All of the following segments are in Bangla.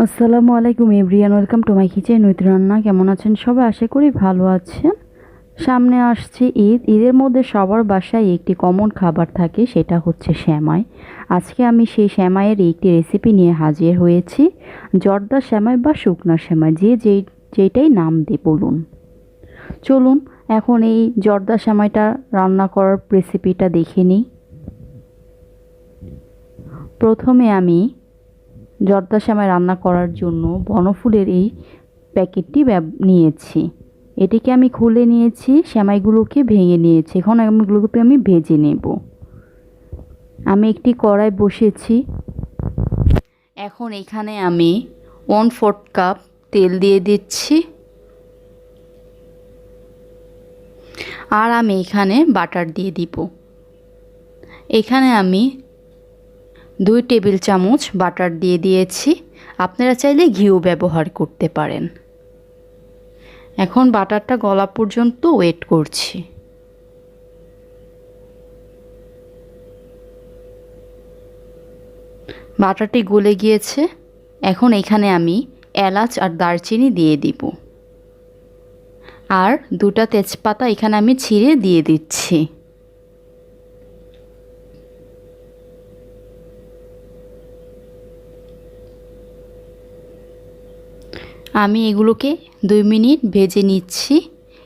আসসালামু আলাইকুম everyone, welcome to my kitchen with রান্না। কেমন আছেন সবাই? আশা করি ভালো আছেন। সামনে আসছে ঈদ। ঈদের মধ্যে সবার বাসায় একটি কমন খাবার থাকে, সেটা হচ্ছে সেমাই। আজকে আমি সেই সেমাইয়ের একটি রেসিপি নিয়ে হাজির হয়েছি। জর্দা সেমাই বা শুকনা সেমাই, যেটাই নাম দিয়ে বলুন। চলুন এখন এই জর্দা সেমাইটা রান্না করার রেসিপিটা দেখে নিই। প্রথমে আমি জর্দা সেমাই রান্না করার জন্য বনফুলের এই প্যাকেটটি নিয়েছি। এটিকে আমি খুলে নিয়েছি, সেমাইগুলোকে ভেঙে নিয়েছি। এখন এগুলোকে আমি ভেজে নেব। আমি একটি কড়াই বসিয়েছি। এখন এখানে আমি 1/4 কাপ তেল দিয়ে দিচ্ছি। আর আমি এখানে বাটার দিয়ে দিব। এখানে আমি 2 টেবিল চামচ বাটার দিয়ে দিয়েছি। আপনারা চাইলে ঘিও ব্যবহার করতে পারেন। এখন বাটারটা গলা পর্যন্ত ওয়েট করছি। বাটারটি গলে গিয়েছে। এখন এখানে আমি এলাচ আর দারচিনি দিয়ে দিব। আর 2টা তেজপাতা এখানে আমি ছিঁড়ে দিয়ে দিচ্ছি। আমি এগুলোকে 2 মিনিট ভেজে নিচ্ছি।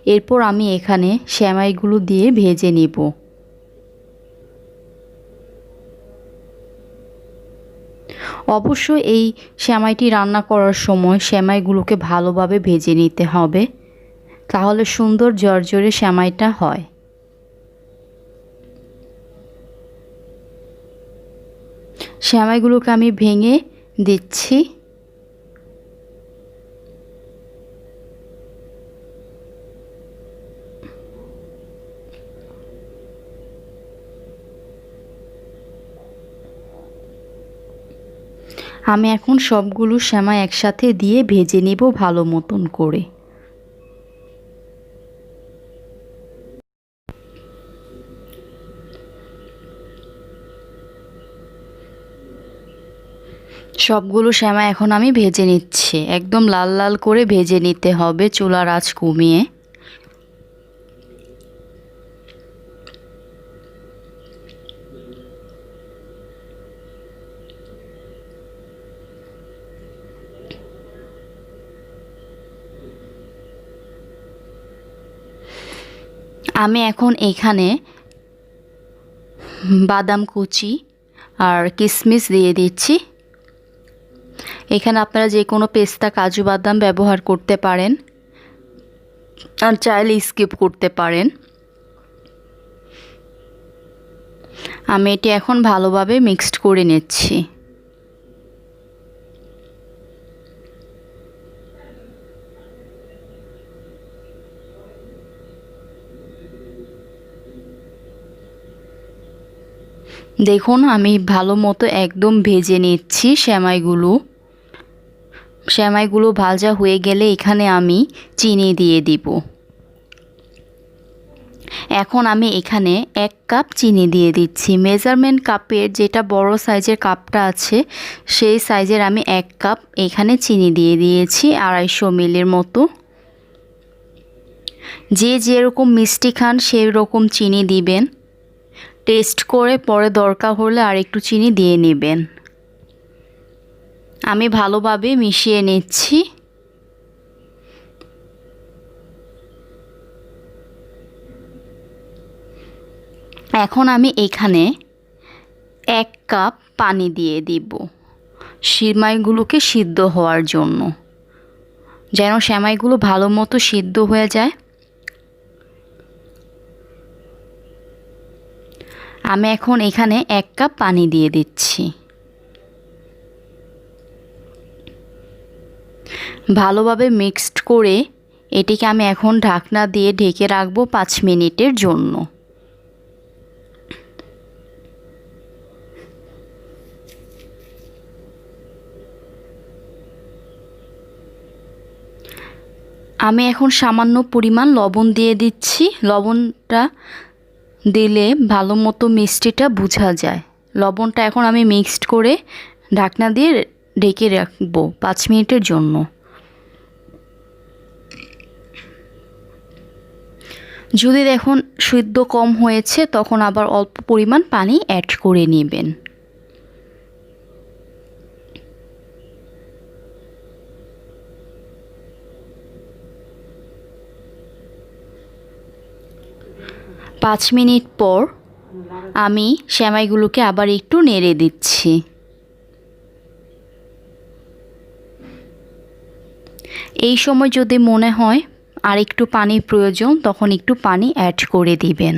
এরপর আমি এখানে সেমাইগুলো দিয়ে ভেজে নেব। অবশ্যই এই সেমাইটি রান্না করার সময় সেমাইগুলোকে ভালোভাবে ভেজে নিতে হবে, তাহলে সুন্দর ঝরঝরে সেমাইটা হয়। সেমাইগুলোকে আমি ভেঙে দিচ্ছি। আমি এখন সবগুলো সেমাই একসাথে দিয়ে ভেজে নেব ভালো মতন করে। সবগুলো সেমাই এখন আমি ভেজে নিচ্ছি। একদম লাল লাল করে ভেজে নিতে হবে, চুলার আঁচ কমিয়ে। আমি এখন এখানে বাদাম কুচি আর কিশমিশ দিয়ে দিচ্ছি। এখানে আপনারা যে কোনো পেস্তা, কাজু বাদাম ব্যবহার করতে পারেন, আর চাইলে স্কিপ করতে পারেন। আমি এটি এখন ভালোভাবে মিক্সড করে নিচ্ছি। দেখুন আমি ভালো মতো একদম ভেজে নিচ্ছি সেমাইগুলো ভাজা হয়ে গেলে এখানে আমি চিনি দিয়ে দিব। এখন আমি এখানে 1 কাপ চিনি দিয়ে দিচ্ছি। মেজারমেন্ট কাপের যেটা বড় সাইজের কাপটা আছে, সেই সাইজের আমি 1 কাপ এখানে চিনি দিয়ে দিয়েছি, 250 মিলির মতো। যে যেরকম মিষ্টি খান সেই রকম চিনি দিবেন। টেস্ট করে পরে দরকার হলে আর একটু চিনি দিয়ে নেবেন। আমি ভালোভাবে মিশিয়ে নিচ্ছি। এখন আমি এখানে 1 কাপ পানি দিয়ে দিব সেমাইগুলোকে সিদ্ধ হওয়ার জন্য, যেন সেমাইগুলো ভালো মতো সিদ্ধ হয়ে যায়। আমি এখন এখানে 1 কাপ পানি দিয়ে দিচ্ছি। ভালোভাবে মিক্সড করে এটিকে আমি এখন ঢাকনা দিয়ে ঢেকে রাখবো 5 মিনিটের জন্য। আমি এখন সামান্য পরিমাণ লবণ দিয়ে দিচ্ছি। লবণটা দিলে ভালো মতো মিষ্টিটা বোঝা যায়। লবণটা এখন আমি মিক্সড করে ঢাকনা দিয়ে ঢেকে রাখবো 5 মিনিটের জন্য। যদি দেখুন সিদ্ধ কম হয়েছে তখন আবার অল্প পরিমাণ পানি অ্যাড করে নেবেন। পাঁচ মিনিট পর আমি সেমাইগুলোকে আবার একটু নেড়ে দিচ্ছি। এই সময় যদি মনে হয় আর একটু পানির প্রয়োজন তখন একটু পানি অ্যাড করে দিবেন।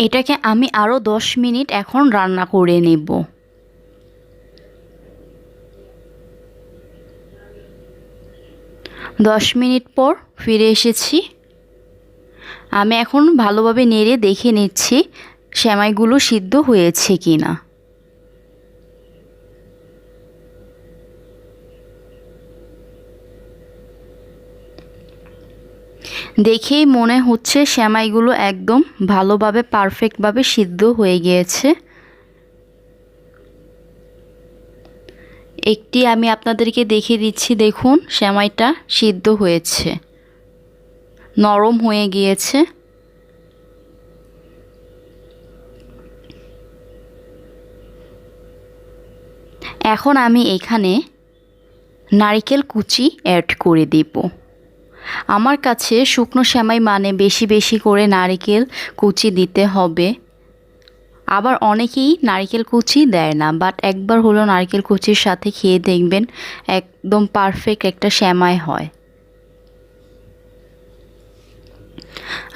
এটাকে আমি আরও 10 মিনিট এখন রান্না করে নেব। দশ মিনিট পর ফিরে এসেছি। আমি এখন ভালোভাবে নেড়ে দেখে নিচ্ছি সেমাইগুলো সিদ্ধ হয়েছে কিনা। দেখেই মনে হচ্ছে সেমাইগুলো একদম ভালোভাবে পারফেক্টভাবে সিদ্ধ হয়ে গিয়েছে। একটি আমি আপনাদেরকে দেখিয়ে দিচ্ছি, দেখুন সেমাইটা সিদ্ধ হয়েছে, নরম হয়ে গিয়েছে। এখন আমি এখানে নারকেল কুচি অ্যাড করে দেব। আমার কাছে শুকনো সেমাই মানে বেশি বেশি করে নারকেল কুচি দিতে হবে। আবার অনেকেই নারকেল কুচি দেয় না, বাট একবার হলো নারকেল কুচির সাথে খেয়ে দেখবেন একদম পারফেক্ট একটা সেমাই হয়।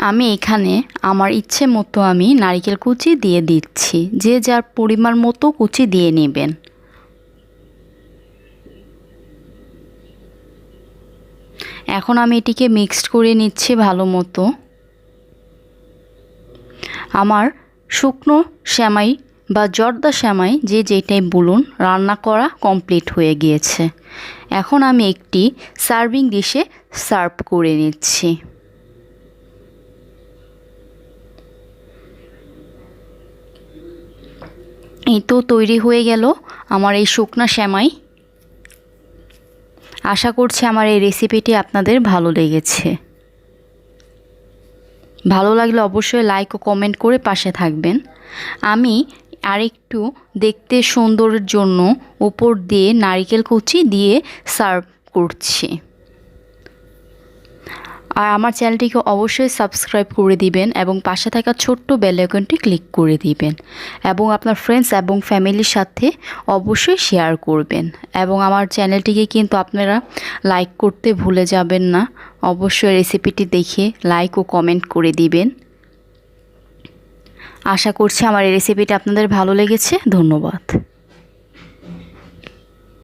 আমি এখানে আমার ইচ্ছে মতো আমি নারকেল কুচি দিয়ে দিচ্ছি, যে যার পরিমাণ মতো কুচি দিয়ে নেবেন। এখন আমি এটিকে মিক্সড করে নিচ্ছি ভালো মতো। আমার শুকনো সেমাই বা জর্দা সেমাই যে যেটাই বলুন রান্না করা কমপ্লিট হয়ে গিয়েছে। এখন আমি একটি সার্ভিং ডিশে সার্ভ করে নিচ্ছি। এই তো তৈরি হয়ে গেল আমার এই শুকনা সেমাই। আশা করছি আমার এই রেসিপিটি আপনাদের ভালো লেগেছে। ভালো লাগলে অবশ্যই লাইক ও কমেন্ট করে পাশে থাকবেন। আমি আরেকটু দেখতে সুন্দরের জন্য উপর দিয়ে নারকেল কুচি দিয়ে সার্ভ করছি। আর আমার চ্যানেলটিকে অবশ্যই সাবস্ক্রাইব করে দিবেন এবং পাশে থাকা ছোট্ট বেল আইকনটি ক্লিক করে দিবেন এবং আপনার ফ্রেন্ডস এবং ফ্যামিলির সাথে অবশ্যই শেয়ার করবেন। এবং আমার চ্যানেলটিকে কিন্তু আপনারা লাইক করতে ভুলে যাবেন না। অবশ্যই রেসিপিটি দেখে লাইক ও কমেন্ট করে দিবেন। আশা করছি আমার এই রেসিপিটা আপনাদের ভালো লেগেছে। ধন্যবাদ।